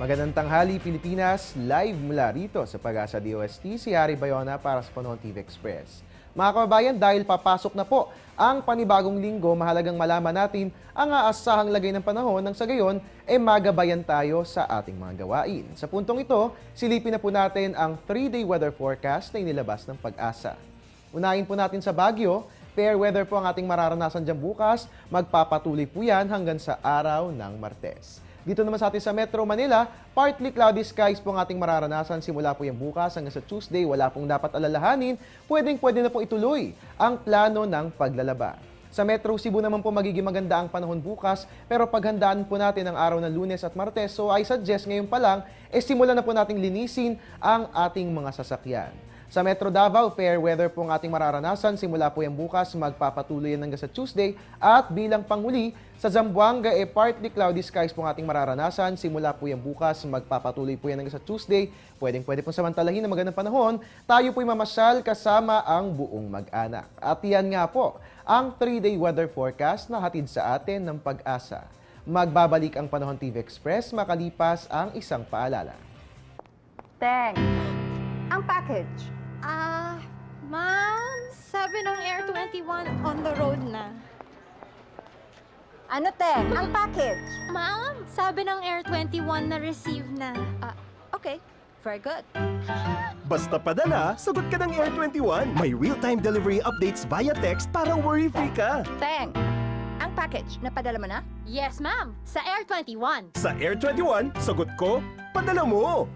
Magandang tanghali Pilipinas, live mula rito sa Pag-asa DOST, si Harry Bayona para sa Panahon TV Express. Mga kababayan, dahil papasok na po ang panibagong linggo, mahalagang malaman natin ang aasahang lagay ng panahon nang sa gayon magabayan tayo sa ating mga gawain. Sa puntong ito, silipin na po natin ang 3-day weather forecast na inilabas ng Pag-asa. Unahin po natin sa Baguio. Fair weather po ang ating mararanasan dyan bukas. Magpapatuloy po yan hanggang sa araw ng Martes. Dito naman sa atin sa Metro Manila, partly cloudy skies po ang ating mararanasan simula po yung bukas hanggang sa Tuesday. Wala pong dapat alalahanin. Pwede na pong ituloy ang plano ng paglalaba. Sa Metro Cebu naman po magiging maganda ang panahon bukas, pero paghandaan po natin ang araw ng Lunes at Martes. So I suggest ngayon pa lang, simulan na po nating linisin ang ating mga sasakyan. Sa Metro Davao, fair weather po ang ating mararanasan. Simula po yung bukas, magpapatuloy hanggang sa Tuesday. At bilang panghuli, sa Zamboanga, partly cloudy skies po ang ating mararanasan. Simula po yung bukas, magpapatuloy po yan hanggang sa Tuesday. Pwede pong samantalahin na magandang panahon. Tayo po'y mamasyal kasama ang buong mag-anak. At yan nga po, ang 3-day weather forecast na hatid sa atin ng Pag-asa. Magbabalik ang Panahon TV Express makalipas ang isang paalala. Teng, ang package. Ma'am, sabi ng Air 21 on the road na. Ano, Teng? Ang package. Ma'am, sabi ng Air 21 na receive na. Okay, very good. Basta padala, sagot ka ng Air 21. May real-time delivery updates via text para worry-free ka. Teng, ang package, napadala mo na? Yes, ma'am, sa Air 21. Sa Air 21, sagot ko, padala mo.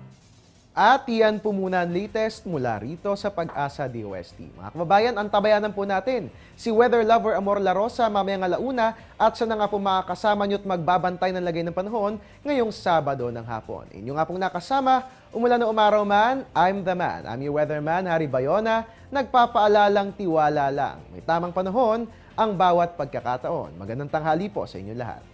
At iyan po muna ang latest mula rito sa Pag-asa DOST. Mga kababayan, antabayanan po natin si weather lover Amor La Rosa mamayang alauna at siya na nga po makakasama nyo at magbabantay ng lagay ng panahon ngayong Sabado ng hapon. Inyo nga pong nakasama, umulan o umaraw man, I'm the man. I'm your weatherman, Harry Bayona, nagpapaalalang tiwala lang. May tamang panahon ang bawat pagkakataon. Magandang tanghali po sa inyo lahat.